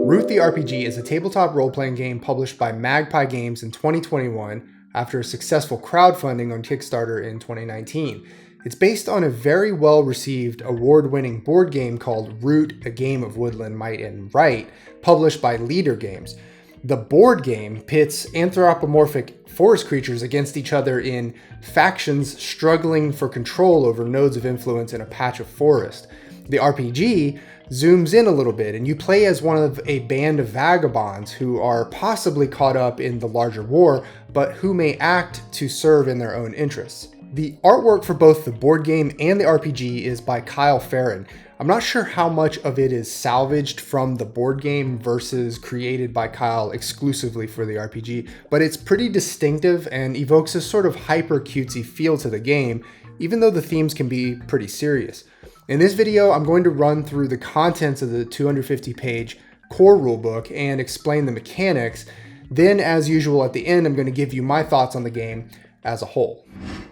Root the RPG is a tabletop role-playing game published by Magpie Games in 2021 after a successful crowdfunding on Kickstarter in 2019. It's based on a very well-received, award-winning board game called Root, A Game of Woodland Might and Right, published by Leader Games. The board game pits anthropomorphic forest creatures against each other in factions struggling for control over nodes of influence in a patch of forest. The RPG zooms in a little bit, and you play as one of a band of vagabonds who are possibly caught up in the larger war, but who may act to serve in their own interests. The artwork for both the board game and the RPG is by Kyle Farron. I'm not sure how much of it is salvaged from the board game versus created by Kyle exclusively for the RPG, but it's pretty distinctive and evokes a sort of hyper cutesy feel to the game, even though the themes can be pretty serious. In this video, I'm going to run through the contents of the 250-page core rulebook and explain the mechanics. Then, as usual at the end, I'm going to give you my thoughts on the game as a whole.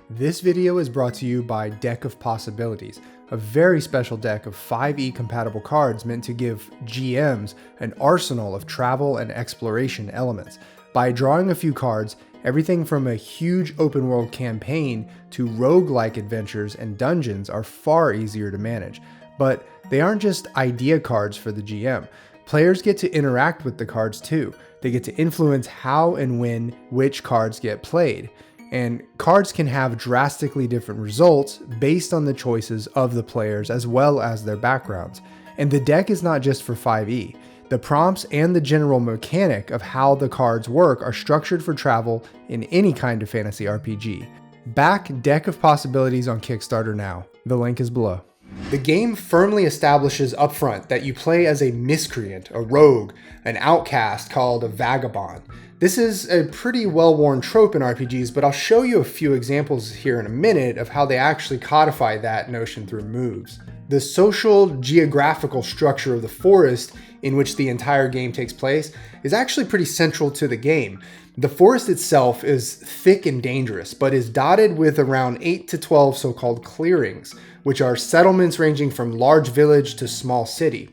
This video is brought to you by Deck of Possibilities, a very special deck of 5e compatible cards meant to give GMs an arsenal of travel and exploration elements. By drawing a few cards, everything from a huge open world campaign to roguelike adventures and dungeons are far easier to manage. But they aren't just idea cards for the GM. Players get to interact with the cards too. They get to influence how and when which cards get played. And cards can have drastically different results based on the choices of the players as well as their backgrounds. And the deck is not just for 5e. The prompts and the general mechanic of how the cards work are structured for travel in any kind of fantasy RPG. Back Deck of Possibilities on Kickstarter now. The link is below. The game firmly establishes upfront that you play as a miscreant, a rogue, an outcast called a vagabond. This is a pretty well-worn trope in RPGs, but I'll show you a few examples here in a minute of how they actually codify that notion through moves. The social, geographical structure of the forest in which the entire game takes place is actually pretty central to the game. The forest itself is thick and dangerous, but is dotted with around 8 to 12 so-called clearings, which are settlements ranging from large village to small city.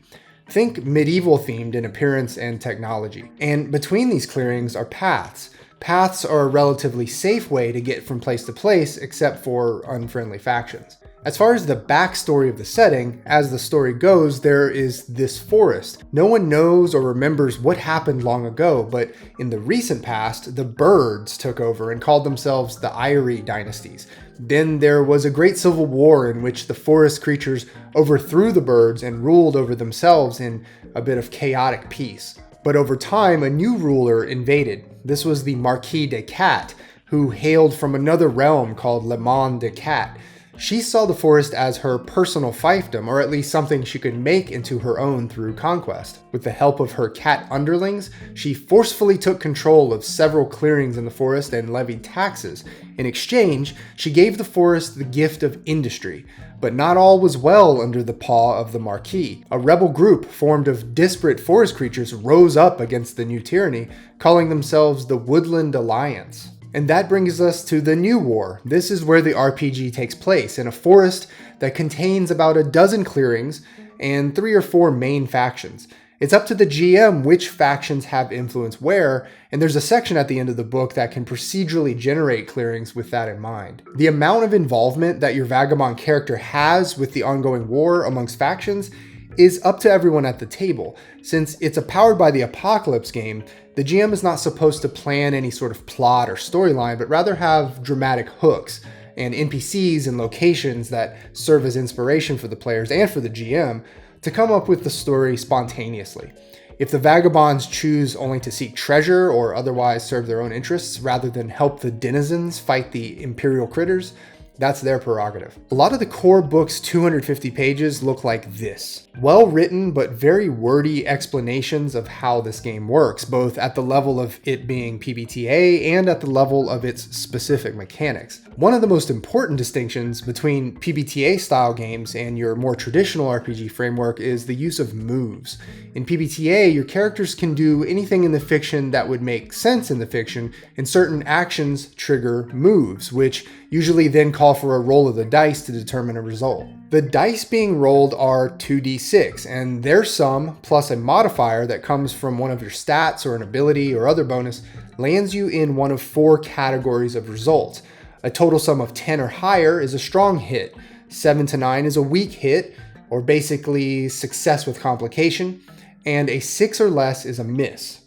Think medieval themed in appearance and technology. And between these clearings are paths. Paths are a relatively safe way to get from place to place, except for unfriendly factions. As far as the backstory of the setting, as the story goes, there is this forest. No one knows or remembers what happened long ago, but in the recent past, the birds took over and called themselves the Eyrie dynasties. Then there was a great civil war in which the forest creatures overthrew the birds and ruled over themselves in a bit of chaotic peace. But over time, a new ruler invaded. This was the Marquis de Cat, who hailed from another realm called Le Monde de Cat. She saw the forest as her personal fiefdom, or at least something she could make into her own through conquest. With the help of her cat underlings, she forcefully took control of several clearings in the forest and levied taxes. In exchange, she gave the forest the gift of industry. But not all was well under the paw of the Marquis. A rebel group formed of disparate forest creatures rose up against the new tyranny, calling themselves the Woodland Alliance. And that brings us to the new war. This is where the RPG takes place, in a forest that contains about a dozen clearings and 3 or 4 main factions. It's up to the GM which factions have influence where, and there's a section at the end of the book that can procedurally generate clearings with that in mind. The amount of involvement that your vagabond character has with the ongoing war amongst factions is up to everyone at the table. Since it's a Powered by the Apocalypse game, the GM is not supposed to plan any sort of plot or storyline, but rather have dramatic hooks and NPCs and locations that serve as inspiration for the players and for the GM to come up with the story spontaneously. If the vagabonds choose only to seek treasure or otherwise serve their own interests rather than help the denizens fight the imperial critters, that's their prerogative. A lot of the core book's 250 pages look like this. Well written but very wordy explanations of how this game works, both at the level of it being PBTA and at the level of its specific mechanics. One of the most important distinctions between PBTA style games and your more traditional RPG framework is the use of moves. In PBTA, your characters can do anything in the fiction that would make sense in the fiction, and certain actions trigger moves, which usually then call call for a roll of the dice to determine a result. The dice being rolled are 2d6, and their sum plus a modifier that comes from one of your stats or an ability or other bonus lands you in one of 4 categories of results. A total sum of 10 or higher is a strong hit, 7 to 9 is a weak hit, or basically success with complication, and a 6 or less is a miss.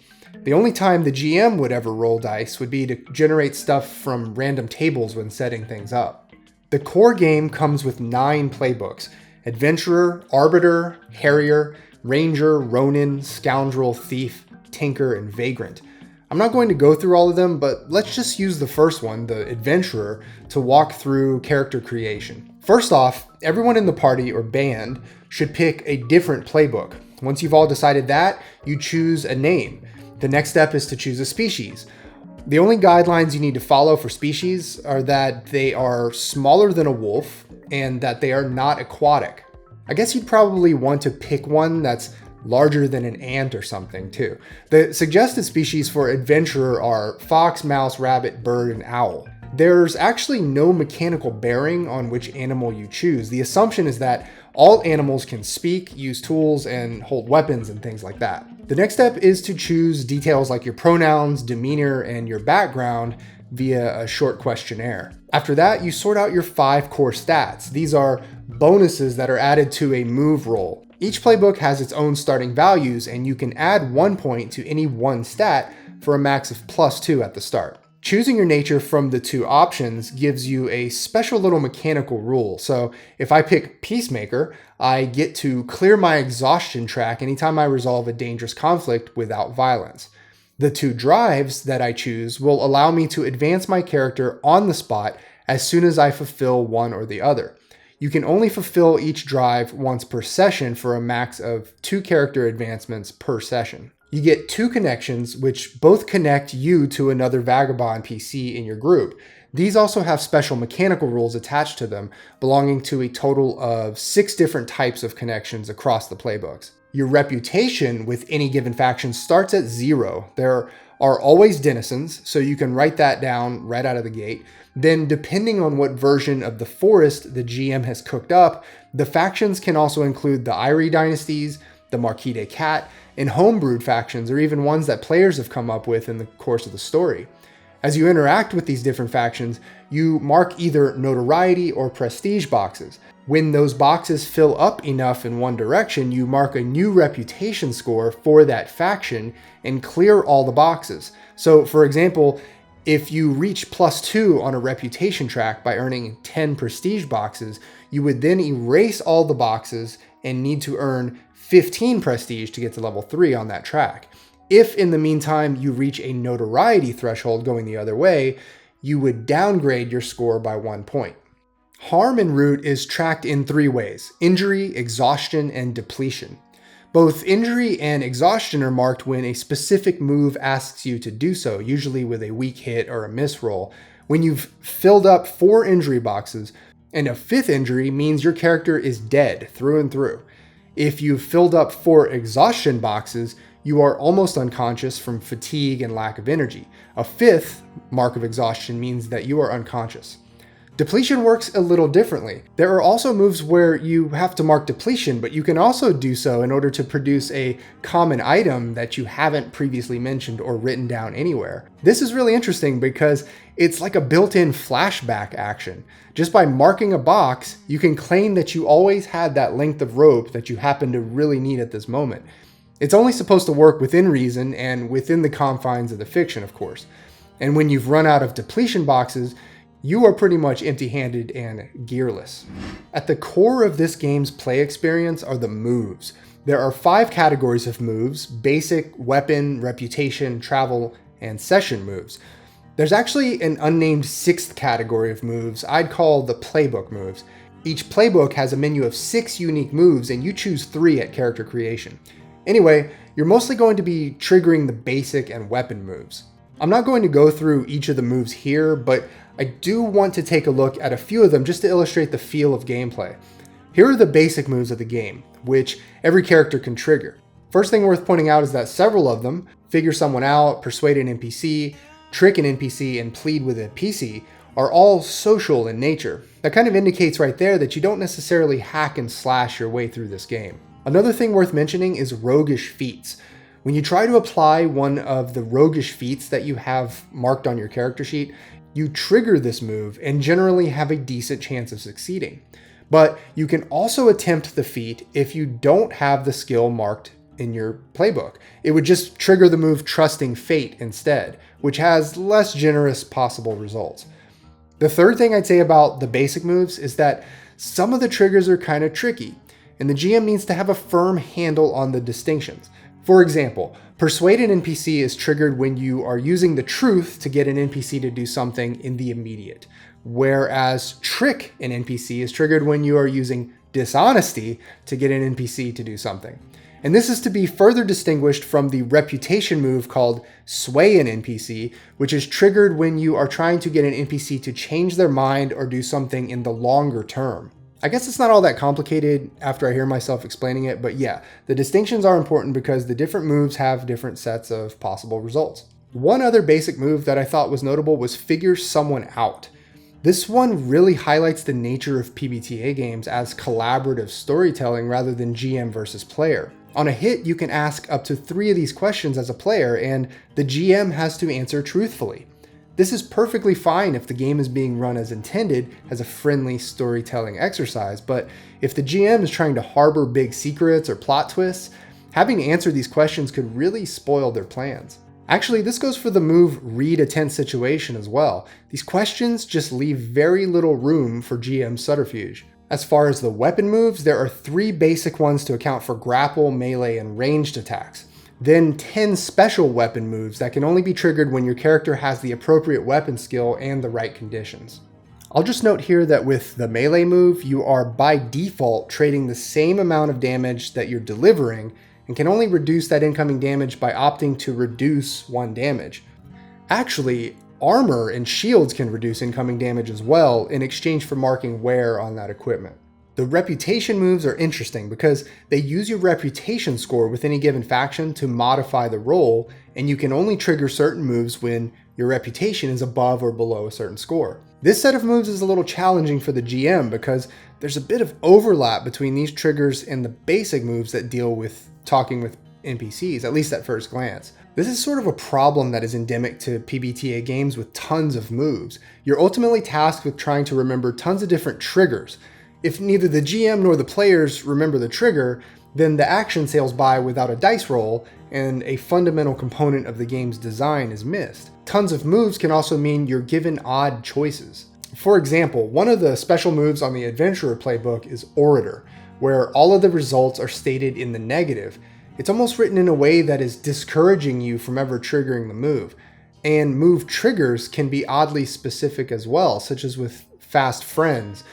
The only time the GM would ever roll dice would be to generate stuff from random tables when setting things up. The core game comes with 9 playbooks: Adventurer, Arbiter, Harrier, Ranger, Ronin, Scoundrel, Thief, Tinker, and Vagrant. I'm not going to go through all of them, but let's just use the first one, the Adventurer, to walk through character creation. First off, everyone in the party or band should pick a different playbook. Once you've all decided that, you choose a name. The next step is to choose a species. The only guidelines you need to follow for species are that they are smaller than a wolf and that they are not aquatic. I guess you'd probably want to pick one that's larger than an ant or something too. The suggested species for adventurer are fox, mouse, rabbit, bird, and owl. There's actually no mechanical bearing on which animal you choose. The assumption is that all animals can speak, use tools, and hold weapons and things like that. The next step is to choose details like your pronouns, demeanor, and your background via a short questionnaire. After that, you sort out your 5 core stats. These are bonuses that are added to a move roll. Each playbook has its own starting values, and you can add 1 point to any one stat for a max of +2 at the start. Choosing your nature from the 2 options gives you a special little mechanical rule. So if I pick Peacemaker, I get to clear my exhaustion track anytime I resolve a dangerous conflict without violence. The 2 drives that I choose will allow me to advance my character on the spot as soon as I fulfill one or the other. You can only fulfill each drive once per session for a max of 2 character advancements per session. You get 2 connections, which both connect you to another Vagabond PC in your group. These also have special mechanical rules attached to them, belonging to a total of 6 different types of connections across the playbooks. Your reputation with any given faction starts at 0. There are always denizens, so you can write that down right out of the gate. Then, depending on what version of the forest the GM has cooked up, the factions can also include the Irie dynasties, the Marquis de Cat, and homebrewed factions, or even ones that players have come up with in the course of the story. As you interact with these different factions, you mark either notoriety or prestige boxes. When those boxes fill up enough in one direction, you mark a new reputation score for that faction and clear all the boxes. So, for example, if you reach +2 on a reputation track by earning 10 prestige boxes, you would then erase all the boxes and need to earn 15 prestige to get to level 3 on that track. If in the meantime you reach a notoriety threshold going the other way, you would downgrade your score by 1 point. Harm en route is tracked in 3 ways: injury, exhaustion, and depletion. Both injury and exhaustion are marked when a specific move asks you to do so, usually with a weak hit or a miss roll. When you've filled up 4 injury boxes, and a 5th injury means your character is dead through and through. If you've filled up 4 exhaustion boxes, you are almost unconscious from fatigue and lack of energy. A 5th mark of exhaustion means that you are unconscious. Depletion works a little differently. There are also moves where you have to mark depletion, but you can also do so in order to produce a common item that you haven't previously mentioned or written down anywhere. This is really interesting because it's like a built-in flashback action. Just by marking a box, you can claim that you always had that length of rope that you happen to really need at this moment. It's only supposed to work within reason and within the confines of the fiction, of course. And when you've run out of depletion boxes, you are pretty much empty-handed and gearless. At the core of this game's play experience are the moves. There are 5 categories of moves: basic, weapon, reputation, travel, and session moves. There's actually an unnamed 6th category of moves I'd call the playbook moves. Each playbook has a menu of 6 unique moves, and you choose 3 at character creation. Anyway, you're mostly going to be triggering the basic and weapon moves. I'm not going to go through each of the moves here, but I do want to take a look at a few of them just to illustrate the feel of gameplay. Here are the basic moves of the game, which every character can trigger. First thing worth pointing out is that several of them, figure someone out, persuade an NPC, trick an NPC, and plead with a PC, are all social in nature. That kind of indicates right there that you don't necessarily hack and slash your way through this game. Another thing worth mentioning is roguish feats. When you try to apply one of the roguish feats that you have marked on your character sheet, you trigger this move and generally have a decent chance of succeeding. But you can also attempt the feat if you don't have the skill marked in your playbook. It would just trigger the move Trusting Fate instead, which has less generous possible results. The third thing I'd say about the basic moves is that some of the triggers are kind of tricky, and the GM needs to have a firm handle on the distinctions. For example, Persuade an NPC is triggered when you are using the truth to get an NPC to do something in the immediate, whereas Trick an NPC is triggered when you are using Dishonesty to get an NPC to do something. And this is to be further distinguished from the reputation move called Sway an NPC, which is triggered when you are trying to get an NPC to change their mind or do something in the longer term. I guess it's not all that complicated after I hear myself explaining it, but yeah, the distinctions are important because the different moves have different sets of possible results. One other basic move that I thought was notable was Figure Someone Out. This one really highlights the nature of PBTA games as collaborative storytelling rather than GM versus player. On a hit, you can ask up to 3 of these questions as a player, and the GM has to answer truthfully. This is perfectly fine if the game is being run as intended as a friendly storytelling exercise, but if the GM is trying to harbor big secrets or plot twists, having to answer these questions could really spoil their plans. Actually, this goes for the move Read a Tense Situation as well. These questions just leave very little room for GM subterfuge. As far as the weapon moves, there are 3 basic ones to account for grapple, melee, and ranged attacks. Then 10 special weapon moves that can only be triggered when your character has the appropriate weapon skill and the right conditions. I'll just note here that with the melee move, you are by default trading the same amount of damage that you're delivering and can only reduce that incoming damage by opting to reduce 1 damage. Actually, armor and shields can reduce incoming damage as well in exchange for marking wear on that equipment. The reputation moves are interesting because they use your reputation score with any given faction to modify the roll, and you can only trigger certain moves when your reputation is above or below a certain score. This set of moves is a little challenging for the GM because there's a bit of overlap between these triggers and the basic moves that deal with talking with NPCs, at least at first glance. This is sort of a problem that is endemic to PBTA games with tons of moves. You're ultimately tasked with trying to remember tons of different triggers. If neither the GM nor the players remember the trigger, then the action sails by without a dice roll, and a fundamental component of the game's design is missed. Tons of moves can also mean you're given odd choices. For example, one of the special moves on the Adventurer playbook is Orator, where all of the results are stated in the negative. It's almost written in a way that is discouraging you from ever triggering the move. And move triggers can be oddly specific as well, such as with Fast Friends.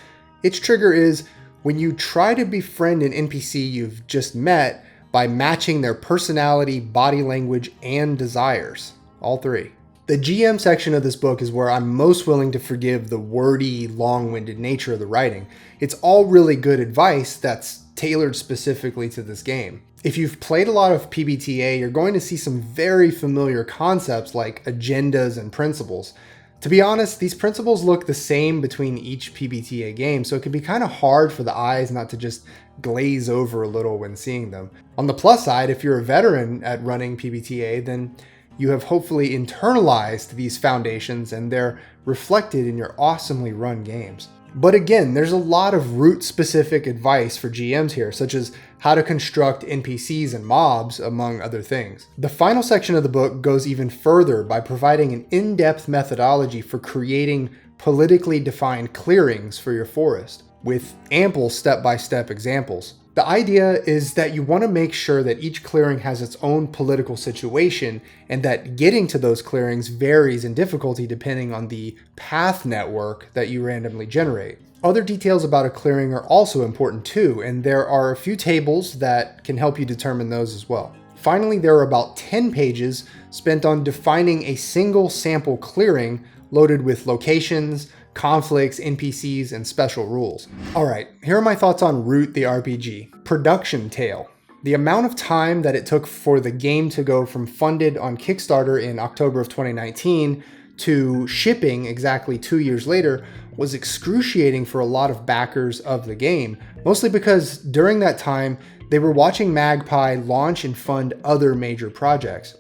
Its trigger is when you try to befriend an NPC you've just met by matching their personality, body language, and desires. All 3. The GM section of this book is where I'm most willing to forgive the wordy, long-winded nature of the writing. It's all really good advice that's tailored specifically to this game. If you've played a lot of PBTA, you're going to see some very familiar concepts like agendas and principles. To be honest, these principles look the same between each PBTA game, so it can be kind of hard for the eyes not to just glaze over a little when seeing them. On the plus side, if you're a veteran at running PBTA, then you have hopefully internalized these foundations and they're reflected in your awesomely run games. But again, there's a lot of route-specific advice for GMs here, such as how to construct NPCs and mobs, among other things. The final section of the book goes even further by providing an in-depth methodology for creating politically defined clearings for your forest, with ample step-by-step examples. The idea is that you want to make sure that each clearing has its own political situation and that getting to those clearings varies in difficulty depending on the path network that you randomly generate. Other details about a clearing are also important too, and there are a few tables that can help you determine those as well. Finally, there are about 10 pages spent on defining a single sample clearing loaded with locations, conflicts, NPCs, and special rules. Alright, here are my thoughts on Root the RPG. Production tale. The amount of time that it took for the game to go from funded on Kickstarter in October of 2019 to shipping exactly 2 years later was excruciating for a lot of backers of the game, mostly because during that time, they were watching Magpie launch and fund other major projects.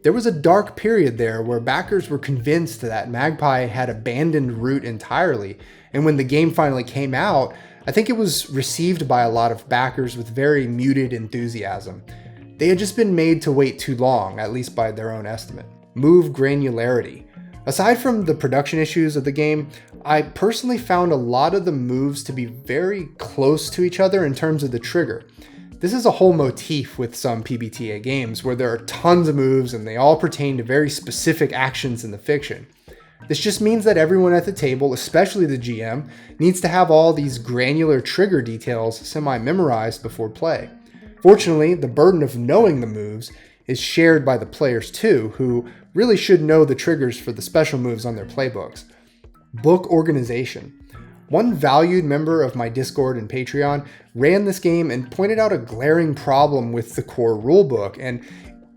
There was a dark period there where backers were convinced that Magpie had abandoned Root entirely, and when the game finally came out, I think it was received by a lot of backers with very muted enthusiasm. They had just been made to wait too long, at least by their own estimate. Move granularity. Aside from the production issues of the game, I personally found a lot of the moves to be very close to each other in terms of the trigger. This is a whole motif with some PBTA games where there are tons of moves and they all pertain to very specific actions in the fiction. This just means that everyone at the table, especially the GM, needs to have all these granular trigger details semi-memorized before play. Fortunately, the burden of knowing the moves is shared by the players too, who really should know the triggers for the special moves on their playbooks. Book organization. One valued member of my Discord and Patreon ran this game and pointed out a glaring problem with the core rulebook, and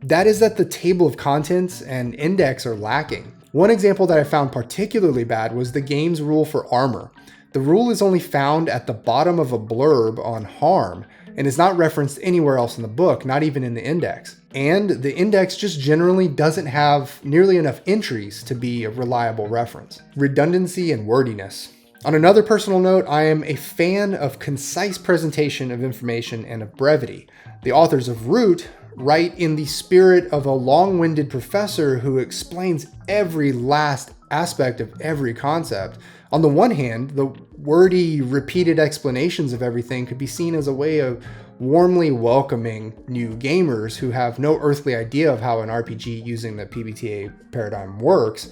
that is that the table of contents and index are lacking. One example that I found particularly bad was the game's rule for armor. The rule is only found at the bottom of a blurb on harm, and is not referenced anywhere else in the book, not even in the index. And the index just generally doesn't have nearly enough entries to be a reliable reference. Redundancy and wordiness. On another personal note, I am a fan of concise presentation of information and of brevity. The authors of Root write in the spirit of a long-winded professor who explains every last aspect of every concept. On the one hand, the wordy, repeated explanations of everything could be seen as a way of warmly welcoming new gamers who have no earthly idea of how an RPG using the PBTA paradigm works.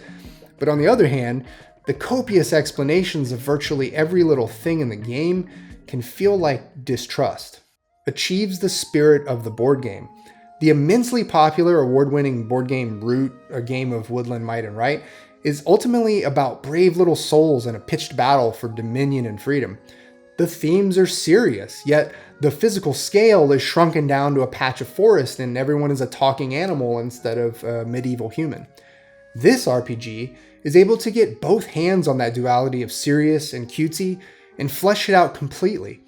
But on the other hand, the copious explanations of virtually every little thing in the game can feel like distrust. Achieves the spirit of the board game. The immensely popular award-winning board game Root, a game of woodland might and right, is ultimately about brave little souls in a pitched battle for dominion and freedom. The themes are serious, yet the physical scale is shrunken down to a patch of forest and everyone is a talking animal instead of a medieval human. This RPG is able to get both hands on that duality of serious and cutesy and flesh it out completely.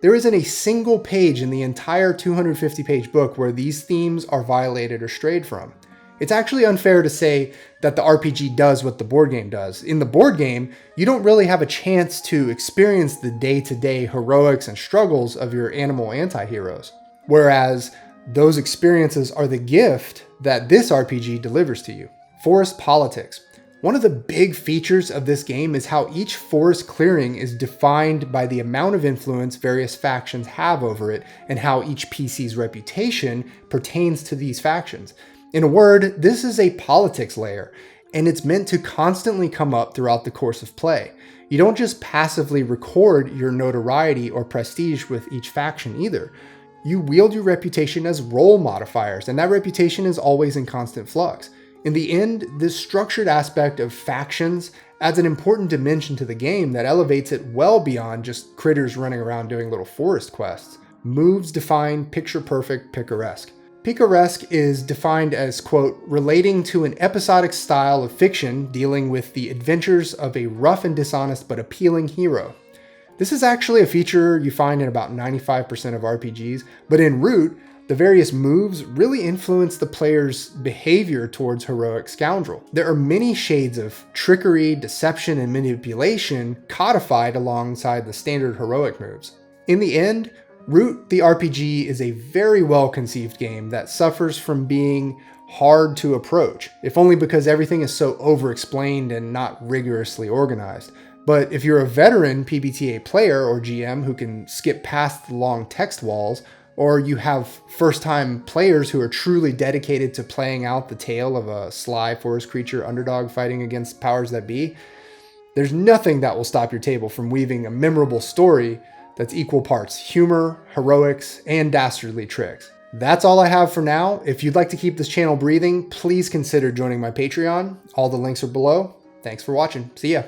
There isn't a single page in the entire 250-page book where these themes are violated or strayed from. It's actually unfair to say that the RPG does what the board game does. In the board game, you don't really have a chance to experience the day-to-day heroics and struggles of your animal anti-heroes, whereas those experiences are the gift that this RPG delivers to you. Forest politics. One of the big features of this game is how each forest clearing is defined by the amount of influence various factions have over it and how each PC's reputation pertains to these factions. In a word, this is a politics layer, and it's meant to constantly come up throughout the course of play. You don't just passively record your notoriety or prestige with each faction either. You wield your reputation as role modifiers, and that reputation is always in constant flux. In the end, this structured aspect of factions adds an important dimension to the game that elevates it well beyond just critters running around doing little forest quests. Moves define picture-perfect picaresque. Picaresque is defined as, quote, relating to an episodic style of fiction dealing with the adventures of a rough and dishonest but appealing hero. This is actually a feature you find in about 95% of RPGs, but in Root, the various moves really influence the player's behavior towards heroic scoundrel. There are many shades of trickery, deception, and manipulation codified alongside the standard heroic moves. In the end, Root the RPG is a very well-conceived game that suffers from being hard to approach, if only because everything is so over-explained and not rigorously organized. But if you're a veteran PBTA player or GM who can skip past the long text walls, or you have first-time players who are truly dedicated to playing out the tale of a sly forest creature underdog fighting against powers that be, there's nothing that will stop your table from weaving a memorable story that's equal parts humor, heroics, and dastardly tricks. That's all I have for now. If you'd like to keep this channel breathing, please consider joining my Patreon. All the links are below. Thanks for watching. See ya.